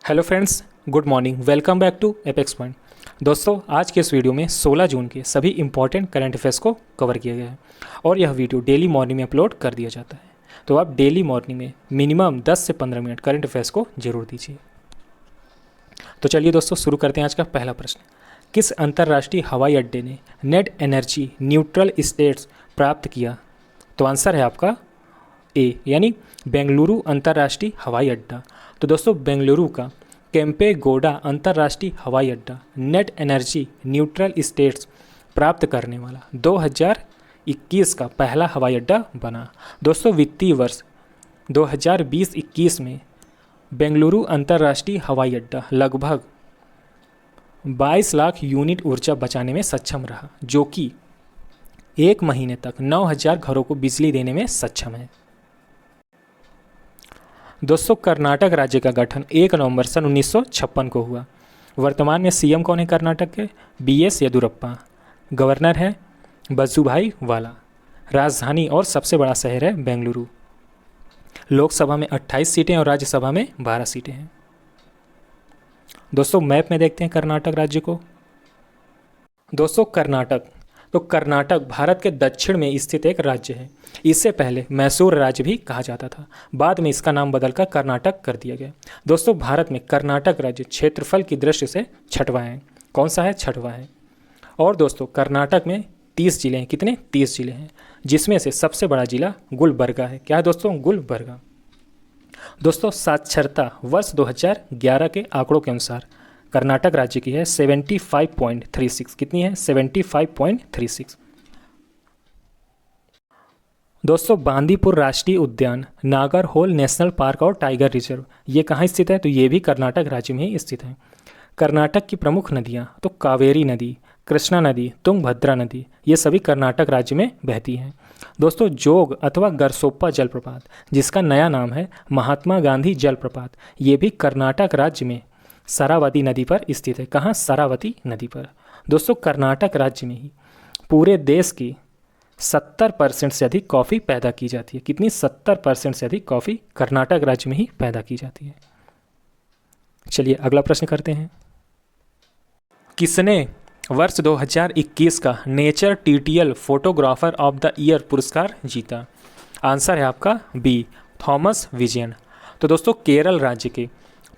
Hello friends, good morning. Welcome back to apex point. दोस्तों, आज के इस वीडियो में 16 जून के सभी इंपॉर्टेंट करंट अफेयर्स को कवर किया गया है और यह वीडियो डेली मॉर्निंग में अपलोड कर दिया जाता है। तो आप डेली मॉर्निंग में मिनिमम 10 से 15 मिनट करंट अफेयर्स को जरूर दीजिए। तो चलिए दोस्तों, शुरू करते हैं आज का पहला प्रश्न। किस अंतर्राष्ट्रीय हवाई अड्डे ने नेट एनर्जी न्यूट्रल स्टेट्स प्राप्त किया? तो आंसर है आपका ए, यानी बेंगलुरु अंतर्राष्ट्रीय हवाई अड्डा। तो दोस्तों, बेंगलुरु का केम्पेगौड़ा अंतर्राष्ट्रीय हवाई अड्डा नेट एनर्जी न्यूट्रल स्टेट्स प्राप्त करने वाला 2021 का पहला हवाई अड्डा बना। दोस्तों, वित्तीय वर्ष 2020-21 में बेंगलुरु अंतर्राष्ट्रीय हवाई अड्डा लगभग 22 लाख यूनिट ऊर्जा बचाने में सक्षम रहा, जो कि एक महीने तक 9,000 घरों को बिजली देने में सक्षम है। दोस्तों, कर्नाटक राज्य का गठन 1 नवंबर सन 1956 को हुआ। वर्तमान में सीएम कौन है कर्नाटक के? BS येदियुरप्पा। गवर्नर है वजुभाई वाला। राजधानी और सबसे बड़ा शहर है बेंगलुरु। लोकसभा में 28 सीटें और राज्यसभा में 12 सीटें हैं। दोस्तों, मैप में देखते हैं कर्नाटक राज्य को। दोस्तों, कर्नाटक भारत के दक्षिण में स्थित एक राज्य है। इससे पहले मैसूर राज्य भी कहा जाता था, बाद में इसका नाम बदलकर कर्नाटक कर दिया गया। दोस्तों, भारत में कर्नाटक राज्य क्षेत्रफल की दृष्टि से छठवां है। कौन सा है? छठवां है। और दोस्तों, कर्नाटक में 30 जिले हैं। कितने? 30 जिले हैं, जिसमें से सबसे बड़ा जिला गुलबर्गा है। क्या है दोस्तों? गुलबर्गा। दोस्तों, साक्षरता वर्ष 2011 के आंकड़ों के अनुसार कर्नाटक राज्य की है 75.36। कितनी है? 75.36। दोस्तों, बांदीपुर राष्ट्रीय उद्यान, नागरहोल नेशनल पार्क और टाइगर रिजर्व ये कहाँ स्थित है? तो ये भी कर्नाटक राज्य में ही स्थित है। कर्नाटक की प्रमुख नदियाँ तो कावेरी नदी, कृष्णा नदी, तुंगभद्रा नदी ये सभी कर्नाटक राज्य में बहती हैं। दोस्तों, जोग अथवा गरसोप्पा जलप्रपात, जिसका नया नाम है महात्मा गांधी जलप्रपात, ये भी कर्नाटक राज्य में शरावती नदी पर स्थित है। कहाँ? शरावती नदी पर। दोस्तों, कर्नाटक राज्य में ही पूरे देश की 70% से अधिक कॉफ़ी पैदा की जाती है। कितनी? 70% से अधिक कॉफ़ी कर्नाटक राज्य में ही पैदा की जाती है। चलिए अगला प्रश्न करते हैं। किसने वर्ष 2021 का nature TTL photographer of the year पुरस्कार जीता? आंसर है आपका बी, थॉमस विजयन। तो दोस्तों, केरल राज्य के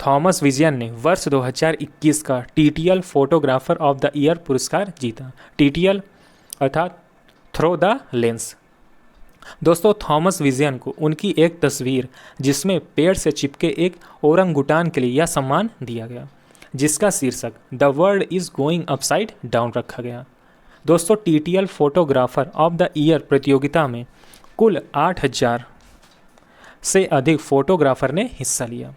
थॉमस विजयन ने वर्ष 2021 का TTL photographer of the year पुरस्कार जीता। TTL अर्थात थ्रो द लेंस। दोस्तों, थॉमस विजयन को उनकी एक तस्वीर जिसमें पेड़ से चिपके एक ओरंगुटान के लिए यह सम्मान दिया गया, जिसका शीर्षक the world is going upside down रखा गया। दोस्तों, TTL photographer of the year प्रतियोगिता में कुल 8,000 से अधिक फोटोग्राफर ने हिस्सा लिया।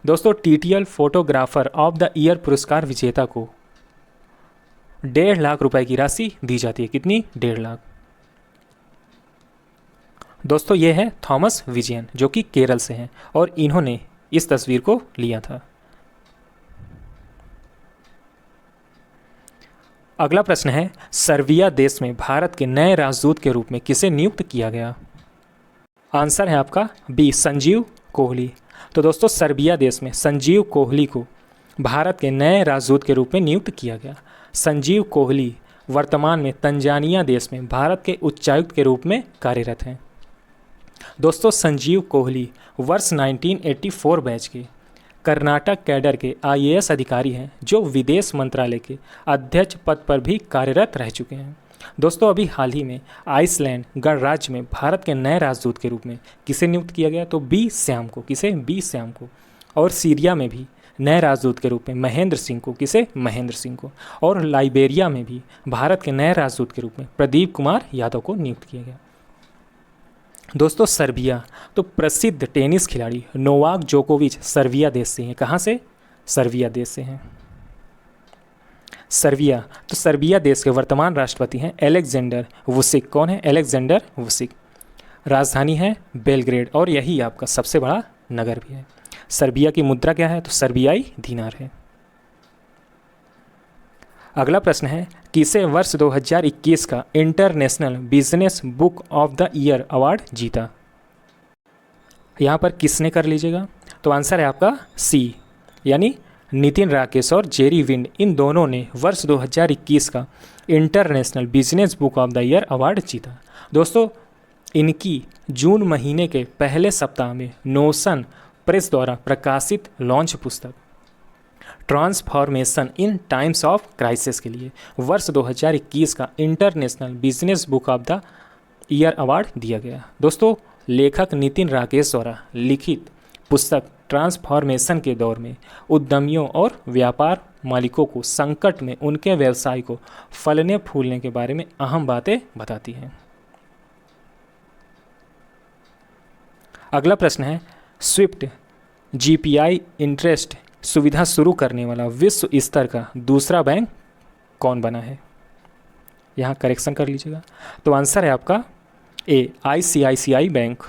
दोस्तों, TTL photographer of the year पुरस्कार विजेता को 1.5 लाख रुपए की राशि दी जाती है। कितनी? 1.5 लाख। दोस्तों, ये है थॉमस विजयन, जो कि केरल से हैं और इन्होंने इस तस्वीर को लिया था। अगला प्रश्न है, सर्बिया देश में भारत के नए राजदूत के रूप में किसे नियुक्त किया गया? आंसर है आपका बी, संजीव कोहली। तो दोस्तों, सर्बिया देश में संजीव कोहली को भारत के नए राजदूत के रूप में नियुक्त किया गया। संजीव कोहली वर्तमान में तंजानिया देश में भारत के उच्चायुक्त के रूप में कार्यरत हैं। दोस्तों, संजीव कोहली वर्ष 1984 बैच के कर्नाटक कैडर के IAS अधिकारी हैं, जो विदेश मंत्रालय के अध्यक्ष पद पर भी कार्यरत रह चुके हैं। दोस्तों, अभी हाल ही में आइसलैंड गणराज्य में भारत के नए राजदूत के रूप में किसे नियुक्त किया गया? तो बी, श्याम को। किसे? बी, श्याम को। और सीरिया में भी नए राजदूत के रूप में महेंद्र सिंह को। किसे? महेंद्र सिंह को। और लाइबेरिया में भी भारत के नए राजदूत के रूप में प्रदीप कुमार यादव को नियुक्त किया गया। दोस्तों, सर्बिया तो प्रसिद्ध टेनिस खिलाड़ी नोवाक जोकोविच सर्बिया देश से हैं। कहाँ से? सर्बिया देश से हैं। सर्बिया तो सर्बिया देश के वर्तमान राष्ट्रपति हैं अलेक्जेंडर वुसिक। कौन है? Alexander Vucic. राजधानी है बेलग्रेड और यही आपका सबसे बड़ा नगर भी है। सर्बिया की मुद्रा क्या है? तो सर्बियाई दीनार है। अगला प्रश्न है, किसे वर्ष 2021 का international business book of the year award जीता? यहाँ पर किसने कर लीजिएगा, तो आंसर है आपका सी, यानी नितिन राकेश और जेरी विंड, इन दोनों ने वर्ष 2021 का international business book of the year award जीता। दोस्तों इनकी जून महीने के पहले सप्ताह में नोशन प्रेस द्वारा प्रकाशित लॉन्च पुस्तक transformation in times of crisis के लिए वर्ष 2021 का international business book of the year award दिया गया। दोस्तों लेखक नितिन राकेश द्वारा लिखित पुस्तक ट्रांसफॉर्मेशन के दौर में उद्यमियों और व्यापार मालिकों को संकट में उनके व्यवसाय को फलने फूलने के बारे में अहम बातें बताती हैं। अगला प्रश्न है, स्विफ्ट जीपीआई इंटरेस्ट सुविधा शुरू करने वाला विश्व स्तर का दूसरा बैंक कौन बना है? यहाँ करेक्शन कर लीजिएगा। तो आंसर है आपका ए, आईसीआईसीआई बैंक।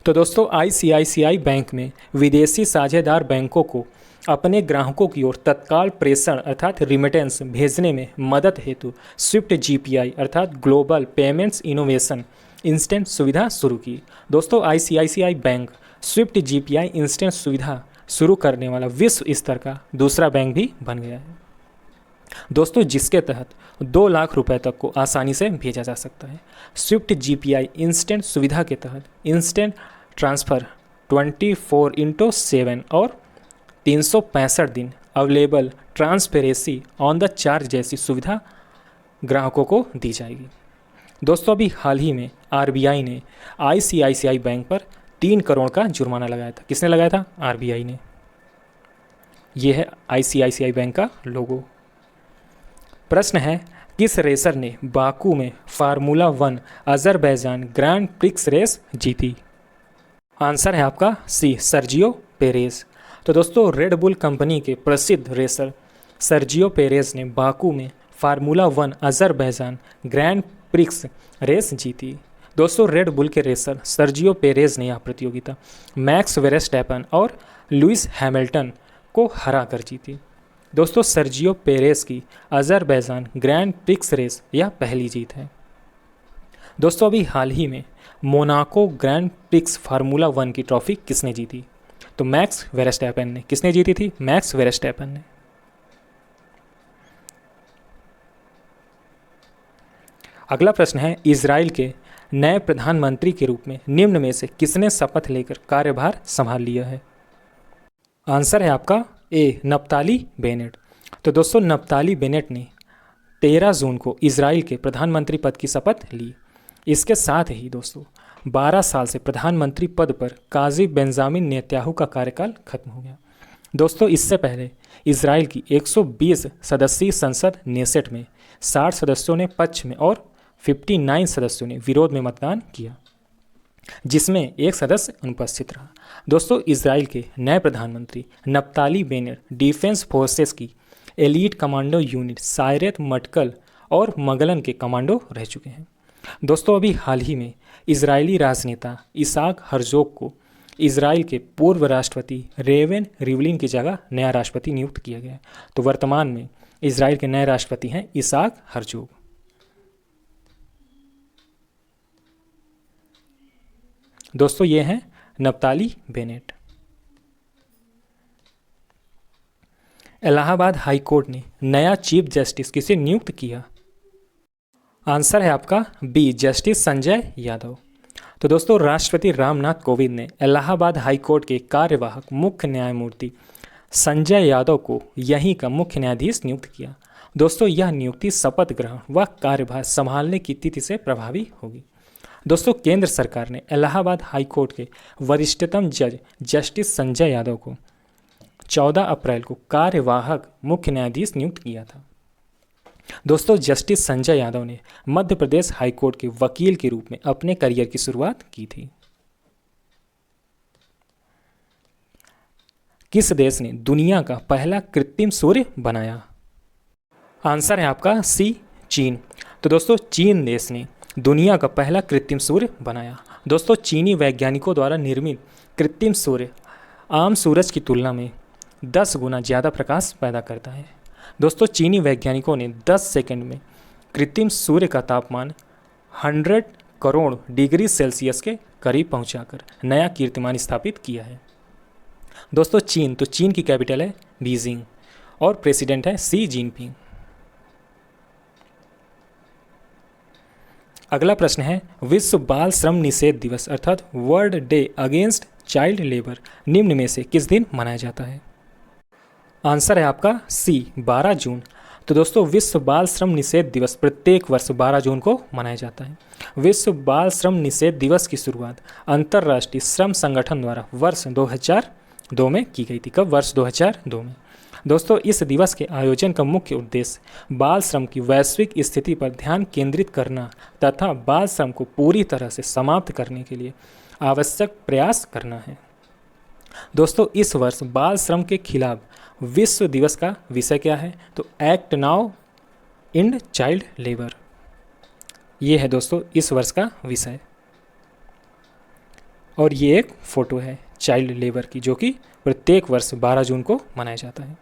तो दोस्तों आईसीआईसीआई बैंक में विदेशी साझेदार बैंकों को अपने ग्राहकों की ओर तत्काल प्रेषण अर्थात रिमिटेंस भेजने में मदद हेतु स्विफ्ट जीपीआई अर्थात ग्लोबल पेमेंट्स इनोवेशन इंस्टेंट सुविधा शुरू की। दोस्तों ICICI bank Swift GPI instant सुविधा शुरू करने वाला विश्व स्तर का दूसरा बैंक भी बन गया है दोस्तों, जिसके तहत 2 लाख रुपए तक को आसानी से भेजा जा सकता है। स्विफ्ट जीपीआई इंस्टेंट सुविधा के तहत इंस्टेंट ट्रांसफ़र 24/7 और 365 दिन available transparency on the charge जैसी सुविधा ग्राहकों को दी जाएगी। दोस्तों अभी हाल ही में आरबीआई ने आईसीआईसीआई बैंक पर 3 करोड़ का जुर्माना लगाया था। किसने लगाया था? आरबीआई ने। यह है आईसीआईसीआई बैंक का लोगो। प्रश्न है, किस रेसर ने बाकू में formula 1 Azerbaijan grand prix race जीती? आंसर है आपका सी, सर्जियो पेरेज। तो दोस्तों रेड बुल कंपनी के प्रसिद्ध रेसर सर्जियो पेरेज ने बाकू में formula 1 Azerbaijan grand prix race जीती। दोस्तों रेड बुल के रेसर सर्जियो पेरेज ने यह प्रतियोगिता मैक्स वेरस्टैपन और लुइस हैमिल्टन को हरा कर जीती। दोस्तों सर्जियो पेरेज की अजरबैजान ग्रैंड प्रिक्स रेस यह पहली जीत है। दोस्तों अभी हाल ही में मोनाको ग्रैंड प्रिक्स फार्मूला 1 की ट्रॉफी किसने जीती? तो मैक्स वेरस्टैपन ने। किसने जीती थी? मैक्स वेरस्टैपन ने। अगला प्रश्न है, इजराइल के नए प्रधानमंत्री के रूप में निम्न में से किसने शपथ लेकर कार्यभार संभाल लिया है? आंसर है आपका ए, नप्ताली बेनेट। तो दोस्तों नप्ताली बेनेट ने 13 जून को इजराइल के प्रधानमंत्री पद की शपथ ली। इसके साथ ही दोस्तों 12 साल से प्रधानमंत्री पद पर काजी बेंजामिन नेतन्याहू का कार्यकाल खत्म हो गया। दोस्तों इससे पहले इजराइल की 120 सदस्यीय संसद नेसेट में 60 सदस्यों ने पक्ष में और 59 सदस्यों ने विरोध में मतदान किया, जिसमें एक सदस्य अनुपस्थित रहा। दोस्तों इजराइल के नए प्रधानमंत्री नप्ताली बेनेट डिफेंस फोर्सेस की एलीट कमांडो यूनिट सायरेत मटकल और मगलन के कमांडो रह चुके हैं। दोस्तों अभी हाल ही में इजरायली राजनेता इसाक हर्जोग को इजराइल के पूर्व राष्ट्रपति रेवेन रिवलिन की जगह नया राष्ट्रपति नियुक्त किया गया। तो वर्तमान में इजराइल के नए राष्ट्रपति हैं इसाक हर्जोग। दोस्तों ये हैं नप्ताली बेनेट। इलाहाबाद हाई कोर्ट ने नया चीफ जस्टिस किसे नियुक्त किया? आंसर है आपका बी, जस्टिस संजय यादव। तो दोस्तों राष्ट्रपति रामनाथ कोविंद ने इलाहाबाद हाई कोर्ट के कार्यवाहक मुख्य न्यायमूर्ति संजय यादव को यहीं का मुख्य न्यायाधीश नियुक्त किया। दोस्तों यह नियुक्ति शपथ ग्रहण व कार्यभार संभालने की तिथि से प्रभावी होगी। दोस्तों केंद्र सरकार ने इलाहाबाद हाई कोर्ट के वरिष्ठतम जज जस्टिस संजय यादव को 14 अप्रैल को कार्यवाहक मुख्य न्यायाधीश नियुक्त किया था। दोस्तों जस्टिस संजय यादव ने मध्य प्रदेश हाई कोर्ट के वकील के रूप में अपने करियर की शुरुआत की थी। किस देश ने दुनिया का पहला कृत्रिम सूर्य बनाया? आंसर है आपका सी, चीन। तो दोस्तों चीन देश ने दुनिया का पहला कृत्रिम सूर्य बनाया। दोस्तों चीनी वैज्ञानिकों द्वारा निर्मित कृत्रिम सूर्य आम सूरज की तुलना में 10 गुना ज़्यादा प्रकाश पैदा करता है। दोस्तों चीनी वैज्ञानिकों ने 10 सेकंड में कृत्रिम सूर्य का तापमान 100 करोड़ डिग्री सेल्सियस के करीब पहुंचाकर नया कीर्तिमान स्थापित किया है। दोस्तों चीन, तो चीन की कैपिटल है बीजिंग और प्रेसिडेंट है शी जिनपिंग। अगला प्रश्न है विश्व बाल श्रम निषेध दिवस अर्थात world day against child labour निम्न में से किस दिन मनाया जाता है? आंसर है आपका सी 12 जून। तो दोस्तों विश्व बाल श्रम निषेध दिवस प्रत्येक वर्ष 12 जून को मनाया जाता है। विश्व बाल श्रम निषेध दिवस की शुरुआत अंतर्राष्ट्रीय श्रम संगठन द्वारा वर्ष 2002 में की गई थी। कब? वर्ष 2002 में। दोस्तों इस दिवस के आयोजन का मुख्य उद्देश्य बाल श्रम की वैश्विक स्थिति पर ध्यान केंद्रित करना तथा बाल श्रम को पूरी तरह से समाप्त करने के लिए आवश्यक प्रयास करना है। दोस्तों इस वर्ष बाल श्रम के खिलाफ विश्व दिवस का विषय क्या है? तो act now and child labour, ये है दोस्तों इस वर्ष का विषय। और ये एक फ़ोटो है चाइल्ड लेबर की जो कि प्रत्येक वर्ष 12 जून को मनाया जाता है।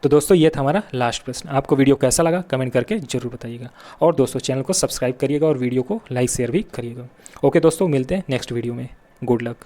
तो दोस्तों ये था हमारा लास्ट प्रश्न। आपको वीडियो कैसा लगा कमेंट करके जरूर बताइएगा और दोस्तों चैनल को सब्सक्राइब करिएगा और वीडियो को लाइक शेयर भी करिएगा। ओके दोस्तों, मिलते हैं नेक्स्ट वीडियो में। Good luck.